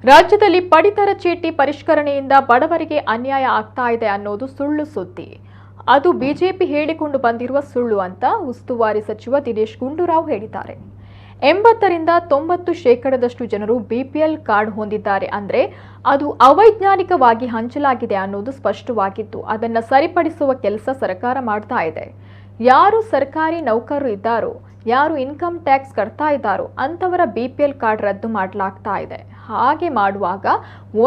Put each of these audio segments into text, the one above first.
ರಾಜ್ಯದಲ್ಲಿ ಪಡಿತರ ಚೀಟಿ ಪರಿಷ್ಕರಣೆಯಿಂದ ಬಡವರಿಗೆ ಅನ್ಯಾಯ ಆಗ್ತಾ ಇದೆ ಅನ್ನೋದು ಸುಳ್ಳು ಸುದ್ದಿ. ಅದು ಬಿಜೆಪಿ ಹೇಳಿಕೊಂಡು ಬಂದಿರುವ ಸುಳ್ಳು ಅಂತ ಉಸ್ತುವಾರಿ ಸಚಿವ ದಿನೇಶ್ ಗುಂಡೂರಾವ್ ಹೇಳಿದ್ದಾರೆ. 80ರಿಂದ 90% ಜನರು ಬಿಪಿಎಲ್ ಕಾರ್ಡ್ ಹೊಂದಿದ್ದಾರೆ ಅಂದ್ರೆ ಅದು ಅವೈಜ್ಞಾನಿಕವಾಗಿ ಹಂಚಲಾಗಿದೆ ಅನ್ನೋದು ಸ್ಪಷ್ಟವಾಗಿದ್ದು ಅದನ್ನು ಸರಿಪಡಿಸುವ ಕೆಲಸ ಸರ್ಕಾರ ಮಾಡ್ತಾ ಇದೆ. ಯಾರು ಸರ್ಕಾರಿ ನೌಕರರು ಇದ್ದಾರೋ, ಯಾರು ಇನ್ಕಮ್ ಟ್ಯಾಕ್ಸ್ ಕಟ್ತಾ ಇದ್ದಾರೋ ಅಂತವರ ಬಿಪಿಎಲ್ ಕಾರ್ಡ್ ರದ್ದು ಮಾಡಲಾಗ್ತಾ ಇದೆ. ಹಾಗೆ ಮಾಡುವಾಗ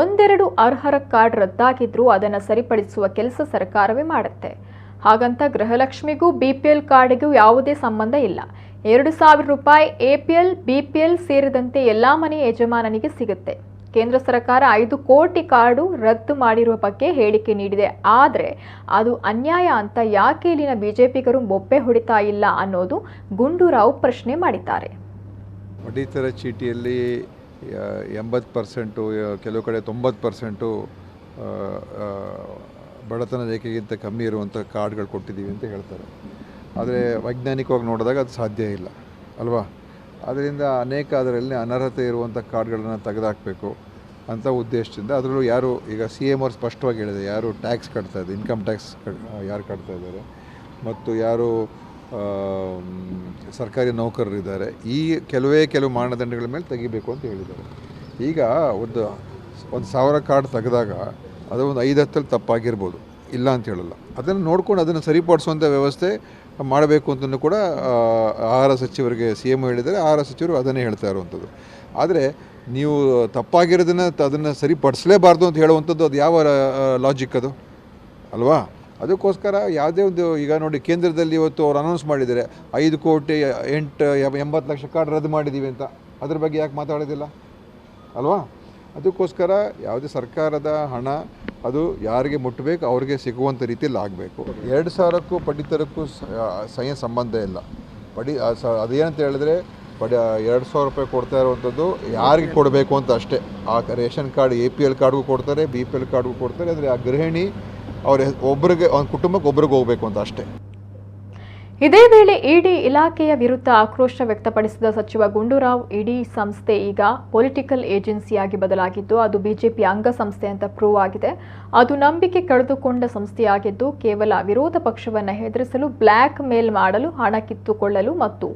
ಒಂದೆರಡು ಅರ್ಹರ ಕಾರ್ಡ್ ರದ್ದಾಗಿದ್ರೂ ಅದನ್ನು ಸರಿಪಡಿಸುವ ಕೆಲಸ ಸರ್ಕಾರವೇ ಮಾಡುತ್ತೆ. ಹಾಗಂತ ಗೃಹಲಕ್ಷ್ಮಿಗೂ ಬಿಪಿಎಲ್ ಕಾರ್ಡ್ಗೂ ಯಾವುದೇ ಸಂಬಂಧ ಇಲ್ಲ. 2,000 ರೂಪಾಯಿ ಎಪಿಎಲ್ ಬಿಪಿಎಲ್ ಸೇರಿದಂತೆ ಎಲ್ಲಾ ಮನೆ ಯಜಮಾನನಿಗೆ ಸಿಗುತ್ತೆ. ಕೇಂದ್ರ ಸರ್ಕಾರ 5 ಕೋಟಿ ಕಾರ್ಡು ರದ್ದು ಮಾಡಿರುವ ಬಗ್ಗೆ ಹೇಳಿಕೆ ನೀಡಿದೆ. ಆದರೆ ಅದು ಅನ್ಯಾಯ ಅಂತ ಯಾಕೆ ಇಲ್ಲಿನ ಬಿಜೆಪಿಗರು ಬೊಬ್ಬೆ ಹೊಡಿತಾ ಇಲ್ಲ ಅನ್ನೋದು ಗುಂಡೂರಾವ್ ಪ್ರಶ್ನೆ ಮಾಡಿದ್ದಾರೆ. ಪಡಿತರ ಚೀಟಿಯಲ್ಲಿ 80%, ಕೆಲವು ಕಡೆ 90% ಬಡತನ ರೇಖೆಗಿಂತ ಕಮ್ಮಿ ಇರುವಂಥ ಕಾರ್ಡ್ಗಳು ಕೊಟ್ಟಿದ್ದೀವಿ ಅಂತ ಹೇಳ್ತಾರೆ. ಆದರೆ ವೈಜ್ಞಾನಿಕವಾಗಿ ನೋಡಿದಾಗ ಅದು ಸಾಧ್ಯ ಇಲ್ಲ ಅಲ್ವಾ? ಅದರಿಂದ ಅದರಲ್ಲಿ ಅನರ್ಹತೆ ಇರುವಂಥ ಕಾರ್ಡ್ಗಳನ್ನು ತೆಗೆದುಹಾಕಬೇಕು ಅಂತ ಉದ್ದೇಶದಿಂದ, ಅದರಲ್ಲೂ ಯಾರು ಈಗ CM ಅವರು ಸ್ಪಷ್ಟವಾಗಿ ಹೇಳಿದೆ, ಯಾರು ಟ್ಯಾಕ್ಸ್ ಕಟ್ತಾ ಇದ್ದಾರೆ, ಇನ್ಕಮ್ ಟ್ಯಾಕ್ಸ್ ಯಾರು ಕಟ್ತಾ ಇದ್ದಾರೆ ಮತ್ತು ಯಾರು ಸರ್ಕಾರಿ ನೌಕರರಿದ್ದಾರೆ, ಈ ಕೆಲವು ಮಾನದಂಡಗಳ ಮೇಲೆ ತೆಗಿಬೇಕು ಅಂತ ಹೇಳಿದ್ದಾರೆ. ಈಗ ಒಂದು 1,000 ಕಾರ್ಡ್ ತೆಗೆದಾಗ ಅದು ಒಂದು 5-10 ತಪ್ಪಾಗಿರ್ಬೋದು, ಇಲ್ಲ ಅಂತ ಹೇಳಲ್ಲ. ಅದನ್ನು ನೋಡ್ಕೊಂಡು ಅದನ್ನು ಸರಿಪಡಿಸುವಂಥ ವ್ಯವಸ್ಥೆ ಮಾಡಬೇಕು ಅಂತಲೂ ಕೂಡ ಆಹಾರ ಸಚಿವರಿಗೆ CM ಹೇಳಿದ್ದಾರೆ. ಆಹಾರ ಸಚಿವರು ಅದನ್ನೇ ಹೇಳ್ತಾ ಇರುವಂಥದ್ದು. ಆದರೆ ನೀವು ಅದನ್ನು ಸರಿಪಡಿಸಲೇಬಾರ್ದು ಅಂತ ಹೇಳುವಂಥದ್ದು ಅದು ಯಾವ ಲಾಜಿಕ್ ಅದು ಅಲ್ವಾ? ಅದಕ್ಕೋಸ್ಕರ ಯಾವುದೇ ಒಂದು, ಈಗ ನೋಡಿ ಕೇಂದ್ರದಲ್ಲಿ ಇವತ್ತು ಅವ್ರು ಅನೌನ್ಸ್ ಮಾಡಿದ್ದಾರೆ 5 ಕೋಟಿ 80 ಲಕ್ಷ ಕಾರ್ಡ್ ರದ್ದು ಮಾಡಿದ್ದೀವಿ ಅಂತ. ಅದ್ರ ಬಗ್ಗೆ ಯಾಕೆ ಮಾತಾಡೋದಿಲ್ಲ ಅಲ್ವಾ? ಅದಕ್ಕೋಸ್ಕರ ಯಾವುದೇ ಸರ್ಕಾರದ ಹಣ ಅದು ಯಾರಿಗೆ ಮುಟ್ಟಬೇಕು ಅವ್ರಿಗೆ ಸಿಗುವಂಥ ರೀತಿಯಲ್ಲಿ ಆಗಬೇಕು. 2,000ಕ್ಕೂ ಪಡಿತರಕ್ಕೂ ಸಂಬಂಧ ಇಲ್ಲ. ಅದೇನಂತ ಹೇಳಿದ್ರೆ 2,000 ರೂಪಾಯಿ ಕೊಡ್ತಾ ಇರುವಂಥದ್ದು ಯಾರಿಗೆ ಕೊಡಬೇಕು ಅಂತ ಅಷ್ಟೇ. ಆ ರೇಷನ್ ಕಾರ್ಡ್ APL ಕಾರ್ಡ್ಗೂ ಕೊಡ್ತಾರೆ, BPL ಕಾರ್ಡ್ಗೂ ಕೊಡ್ತಾರೆ. ಆದರೆ ಆ ಗೃಹಿಣಿ ಒಬ್ಬರಿಗೆ, ಅವ್ನ ಕುಟುಂಬಕ್ಕೆ ಒಬ್ರಿಗೆ ಹೋಗಬೇಕು ಅಂತ ಅಷ್ಟೇ. ಇದೇ ವೇಳೆ ಇಡಿ ಇಲಾಖೆಯ ವಿರುದ್ಧ ಆಕ್ರೋಶ ವ್ಯಕ್ತಪಡಿಸಿದ ಸಚಿವ ಗುಂಡೂರಾವ್, ಇಡಿ ಸಂಸ್ಥೆ ಈಗ ಪೊಲಿಟಿಕಲ್ ಏಜೆನ್ಸಿಯಾಗಿ ಬದಲಾಗಿದ್ದು ಅದು ಬಿಜೆಪಿ ಅಂಗಸಂಸ್ಥೆ ಅಂತ ಪ್ರೂವ್ ಆಗಿದೆ. ಅದು ನಂಬಿಕೆ ಕಳೆದುಕೊಂಡ ಸಂಸ್ಥೆಯಾಗಿದ್ದು ಕೇವಲ ವಿರೋಧ ಪಕ್ಷವನ್ನು ಹೆದರಿಸಲು, ಬ್ಲ್ಯಾಕ್ ಮೇಲ್ ಮಾಡಲು, ಹಣ ಕಿತ್ತುಕೊಳ್ಳಲು ಮತ್ತು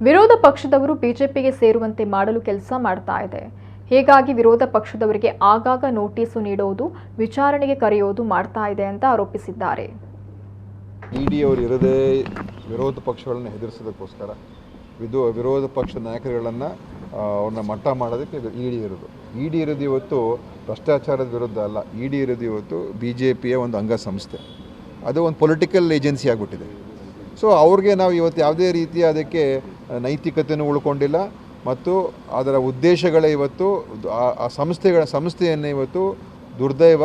ವಿರೋಧ ಪಕ್ಷದವರು ಬಿಜೆಪಿಗೆ ಸೇರುವಂತೆ ಮಾಡಲು ಕೆಲಸ ಮಾಡ್ತಾ ಇದೆ. ಹೀಗಾಗಿ ವಿರೋಧ ಪಕ್ಷದವರಿಗೆ ಆಗಾಗ ನೋಟಿಸು ನೀಡುವುದು, ವಿಚಾರಣೆಗೆ ಕರೆಯುವುದು ಮಾಡ್ತಾ ಇದೆ ಅಂತ ಆರೋಪಿಸಿದ್ದಾರೆ. ಇಡಿ ಅವರು ಇರೋದೇ ವಿರೋಧ ಪಕ್ಷಗಳನ್ನು ಹೆದರಿಸೋದಕ್ಕೋಸ್ಕರ, ವಿರೋಧ ಪಕ್ಷದ ನಾಯಕರುಗಳನ್ನು ಅವ್ರನ್ನ ಮಟ್ಟ ಮಾಡೋದಕ್ಕೆ ಇಡಿ ಇರೋದು. ಇಡಿ ಇರೋದು ಇವತ್ತು ಭ್ರಷ್ಟಾಚಾರದ ವಿರುದ್ಧ ಅಲ್ಲ. ಇಡಿ ಇರೋದು ಇವತ್ತು BJPಯ ಒಂದು ಅಂಗಸಂಸ್ಥೆ. ಅದು ಒಂದು ಪೊಲಿಟಿಕಲ್ ಏಜೆನ್ಸಿ ಆಗಿಬಿಟ್ಟಿದೆ. ಸೊ ಅವ್ರಿಗೆ ನಾವು ಇವತ್ತು ಯಾವುದೇ ರೀತಿಯ ಅದಕ್ಕೆ ನೈತಿಕತೆಯೂ ಉಳ್ಕೊಂಡಿಲ್ಲ ಮತ್ತು ಅದರ ಉದ್ದೇಶಗಳೇ ಇವತ್ತು ಆ ಸಂಸ್ಥೆಯನ್ನು ಇವತ್ತು ದುರ್ದೈವ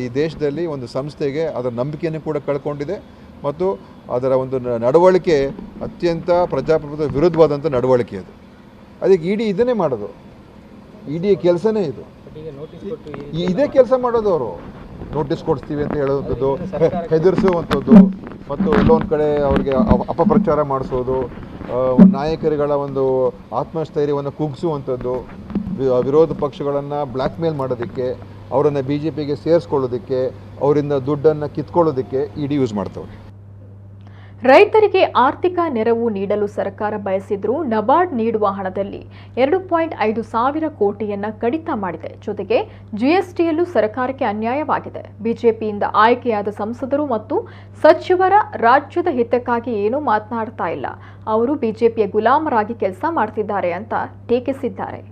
ಈ ದೇಶದಲ್ಲಿ ಒಂದು ಸಂಸ್ಥೆಗೆ ಅದರ ನಂಬಿಕೆಯನ್ನು ಕೂಡ ಕಳ್ಕೊಂಡಿದೆ ಮತ್ತು ಅದರ ಒಂದು ನಡವಳಿಕೆ ಅತ್ಯಂತ ಪ್ರಜಾಪ್ರಭುತ್ವ ವಿರುದ್ಧವಾದಂಥ ನಡವಳಿಕೆ ಅದು. ಅದಕ್ಕೆ ಇಡಿ ಇದನ್ನೇ ಮಾಡೋದು. ಇಡಿಯ ಕೆಲಸನೇ ಇದು. ಇದೇ ಕೆಲಸ ಮಾಡೋದು. ಅವರು ನೋಟಿಸ್ ಕೊಡಿಸ್ತೀವಿ ಅಂತ ಹೇಳುವಂಥದ್ದು, ಹೆದರಿಸುವಂಥದ್ದು ಮತ್ತು ಎಲ್ಲೊಂದು ಕಡೆ ಅವ್ರಿಗೆ ಅಪಪ್ರಚಾರ ಮಾಡಿಸೋದು, ನಾಯಕರುಗಳ ಒಂದು ಆತ್ಮಸ್ಥೈರ್ಯವನ್ನು ಕುಗ್ಗಿಸುವಂಥದ್ದು, ವಿರೋಧ ಪಕ್ಷಗಳನ್ನು ಬ್ಲ್ಯಾಕ್ ಮೇಲ್ ಮಾಡೋದಕ್ಕೆ, ಅವರನ್ನು BJPಗೆ ಸೇರಿಸ್ಕೊಳ್ಳೋದಕ್ಕೆ, ಅವರಿಂದ ದುಡ್ಡನ್ನು ಕಿತ್ಕೊಳ್ಳೋದಕ್ಕೆ ಇಡಿ ಯೂಸ್ ಮಾಡ್ತವ್ರೆ. ರೈತರಿಗೆ ಆರ್ಥಿಕ ನೆರವು ನೀಡಲು ಸರ್ಕಾರ ಬಯಸಿದ್ರೂ ನಬಾರ್ಡ್ ನೀಡುವ ಹಣದಲ್ಲಿ 2.5 ಸಾವಿರ ಕೋಟಿಯನ್ನ ಕಡಿತ ಮಾಡಿದೆ. ಜೊತೆಗೆ GSTಯಲ್ಲೂ ಸರ್ಕಾರಕ್ಕೆ ಅನ್ಯಾಯವಾಗಿದೆ. ಬಿಜೆಪಿಯಿಂದ ಆಯ್ಕೆಯಾದ ಸಂಸದರು ಮತ್ತು ಸಚಿವರ ರಾಜ್ಯದ ಹಿತಕ್ಕಾಗಿ ಏನೂ ಮಾತನಾಡ್ತಾ ಇಲ್ಲ. ಅವರು ಬಿಜೆಪಿಯ ಗುಲಾಮರಾಗಿ ಕೆಲಸ ಮಾಡ್ತಿದ್ದಾರೆ ಅಂತ ಟೀಕಿಸಿದ್ದಾರೆ.